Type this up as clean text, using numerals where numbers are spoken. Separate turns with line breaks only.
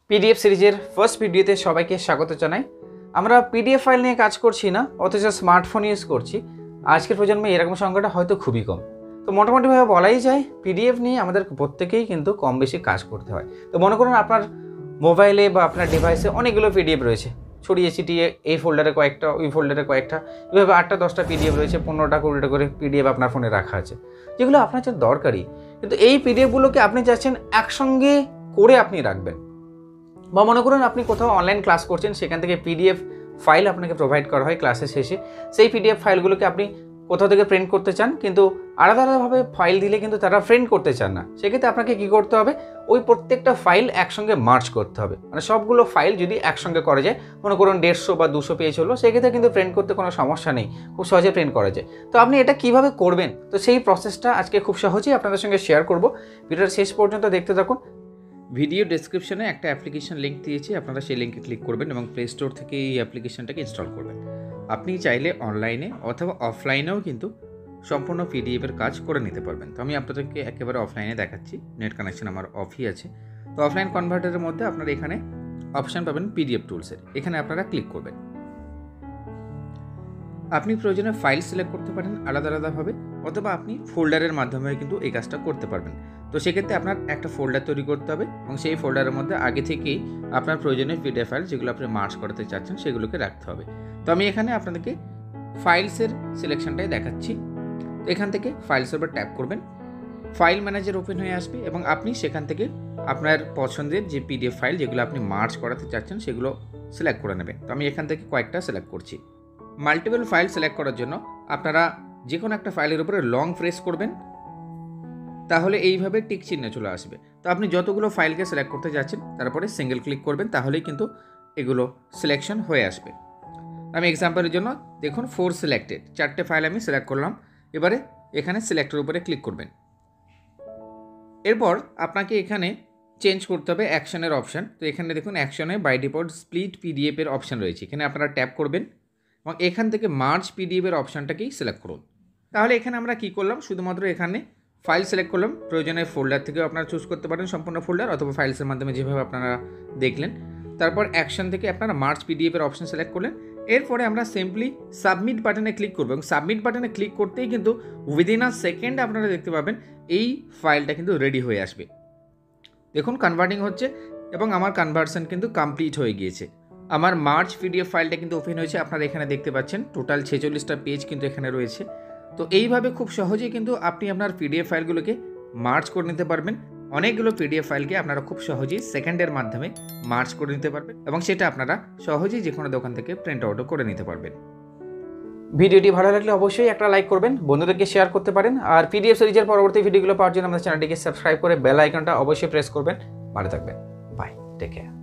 PDF সিরিজের first ভিডিওতে সবাইকে স্বাগত জানাই। আমরা পিডিএফ ফাইল নিয়ে কাজ করছি না, অথচ স্মার্টফোন ইউজ করছি। আজকের প্রজন্মে এরকম সংখ্যাটা হয়তো খুবই কম। তো মোটামুটিভাবে বলাই যায় পিডিএফ নিয়ে আমাদের প্রত্যেকেই কিন্তু কম বেশি কাজ করতে হয়। তো মনে করুন আপনার মোবাইলে বা আপনার ডিভাইসে অনেকগুলো পিডিএফ রয়েছে, ছড়িয়ে ছিটিয়ে এই ফোল্ডারে কয়েকটা, ওই ফোল্ডারে কয়েকটা, এভাবে 8টা 10টা পিডিএফ রয়েছে, 15টা 20টা করে পিডিএফ আপনার ফোনে রাখা আছে, যেগুলো আপনার জন্য দরকারি। কিন্তু এই পিডিএফগুলোকে আপনি চাচ্ছেন একসঙ্গে করে আপনি রাখবেন। বা মনে করুন আপনি কোথাও অনলাইন ক্লাস করছেন, সেখান থেকে পিডিএফ ফাইল আপনাকে প্রোভাইড করা হয় ক্লাসের শেষে। সেই পিডিএফ ফাইলগুলোকে আপনি কোথাও থেকে প্রিন্ট করতে চান, কিন্তু আলাদা আলাদাভাবে ফাইল দিলে কিন্তু তারা প্রিন্ট করতে চান না। সেক্ষেত্রে আপনাকে কী করতে হবে, ওই প্রত্যেকটা ফাইল একসঙ্গে মার্জ করতে হবে। মানে সবগুলো ফাইল যদি একসঙ্গে করা যায়, মনে করুন 150 বা 200 পেজ হলো, সেক্ষেত্রে কিন্তু প্রিন্ট করতে কোনো সমস্যা নেই, খুব সহজে প্রিন্ট করা যায়। তো আপনি এটা কিভাবে করবেন, তো সেই প্রসেসটা আজকে খুব সহজেই আপনাদের সঙ্গে শেয়ার করব। ভিডিওর শেষ পর্যন্ত দেখতে থাকুন। ভিডিও ডেসক্রিপশনে একটা অ্যাপ্লিকেশন লিঙ্ক দিয়েছি, আপনারা সেই লিঙ্কে ক্লিক করবেন এবং প্লে স্টোর থেকে এই অ্যাপ্লিকেশনটাকে ইনস্টল করবেন। আপনি চাইলে অনলাইনে অথবা অফলাইনেও কিন্তু সম্পূর্ণ পিডিএফের কাজ করে নিতে পারবেন। তো আমি আপনাদেরকে একেবারে অফলাইনে দেখাচ্ছি, নেট কানেকশন আমার অফই আছে। তো অফলাইন কনভার্টারের মধ্যে আপনারা এখানে অপশান পাবেন পিডিএফ টুলসের, এখানে আপনারা ক্লিক করবেন। আপনি প্রয়োজনে ফাইল সিলেক্ট করতে পারেন আলাদা আলাদাভাবে, অথবা আপনি ফোল্ডারের মাধ্যমে কিন্তু এই কাজটা করতে পারবেন। তো সেক্ষেত্রে আপনার একটা ফোল্ডার তৈরি করতে হবে এবং সেই ফোল্ডারের মধ্যে আগে থেকেই আপনার প্রয়োজনীয় পিডিএফ ফাইল যেগুলো আপনি মার্জ করাতে চাচ্ছেন সেগুলোকে রাখতে হবে। তো আমি এখানে আপনাদেরকে ফাইলসের সিলেকশনটাই দেখাচ্ছি। তো এখান থেকে ফাইলসের উপর ট্যাপ করবেন, ফাইল ম্যানেজার ওপেন হয়ে আসবে এবং আপনি সেখান থেকে আপনার পছন্দের যে পিডিএফ ফাইল যেগুলো আপনি মার্জ করাতে চাচ্ছেন সেগুলো সিলেক্ট করে নেবেন। তো আমি এখান থেকে কয়েকটা সিলেক্ট করছি। মাল্টিপল ফাইল সিলেক্ট করার জন্য আপনারা যে কোনো একটা ফাইলের উপরে লং প্রেস করবেন, তাহলে এইভাবে টিক চিহ্ন চলে আসবে। তো আপনি যতগুলো ফাইলকে সিলেক্ট করতে যাচ্ছেন তারপরে সিঙ্গেল ক্লিক করবেন, তাহলেই কিন্তু এগুলো সিলেকশন হয়ে আসবে। আমি এক্সাম্পলের জন্য দেখুন 4 সিলেক্টেড, 4টে ফাইল আমি সিলেক্ট করলাম। এবারে এখানে সিলেক্টের উপরে ক্লিক করবেন। এরপর আপনাকে এখানে চেঞ্জ করতে হবে অ্যাকশনের অপশান। তো এখানে দেখুন অ্যাকশনে বাই ডিফল্ট স্প্লিট পিডিএফের অপশান রয়েছে, এখানে আপনারা ট্যাপ করবেন এবং এখান থেকে মার্জ পিডিএফের অপশানটাকেই সিলেক্ট করুন। তাহলে এখানে আমরা কি করলাম, শুধুমাত্র এখানে ফাইল সিলেক্ট করলাম, প্রয়োজনে ফোল্ডার থেকেও আপনারা চুজ করতে পারেন সম্পূর্ণ ফোল্ডার, অথবা ফাইলসের মাধ্যমে যেভাবে আপনারা দেখলেন। তারপর অ্যাকশন থেকে আপনারা মার্জ পিডিএফের অপশান সিলেক্ট করলেন। এরপরে আমরা সিম্পলি সাবমিট বাটনে ক্লিক করব এবং সাবমিট বাটনে ক্লিক করতেই কিন্তু উইদিন আ সেকেন্ড আপনারা দেখতে পাবেন এই ফাইলটা কিন্তু রেডি হয়ে আসবে। দেখুন কনভার্টিং হচ্ছে এবং আমার কনভার্সন কিন্তু কমপ্লিট হয়ে গিয়েছে। আমার মার্জ পিডিএফ ফাইলটা কিন্তু ওপেন হয়েছে, আপনারা এখানে দেখতে পাচ্ছেন টোটাল 46টা পেজ কিন্তু এখানে রয়েছে। তো এইভাবে খুব সহজেই কিন্তু আপনি আপনার পিডিএফ ফাইলগুলোকে মার্জ করে নিতে পারবেন। অনেকগুলো পিডিএফ ফাইলকে আপনারা খুব সহজেই সেকেন্ডের মাধ্যমে মার্জ করে নিতে পারবেন এবং সেটা আপনারা সহজেই যে কোনো দোকান থেকে প্রিন্ট আউটও করে নিতে পারবেন। ভিডিওটি ভালো লাগলে অবশ্যই একটা লাইক করবেন, বন্ধুদেরকে শেয়ার করতে পারেন। আর পিডিএফ সিরিজের পরবর্তী ভিডিওগুলো পাওয়ার জন্য আমাদের চ্যানেলটিকে সাবস্ক্রাইব করে বেল আইকনটা অবশ্যই প্রেস করবেন। ভালো থাকবেন, বাই, টেক কেয়ার।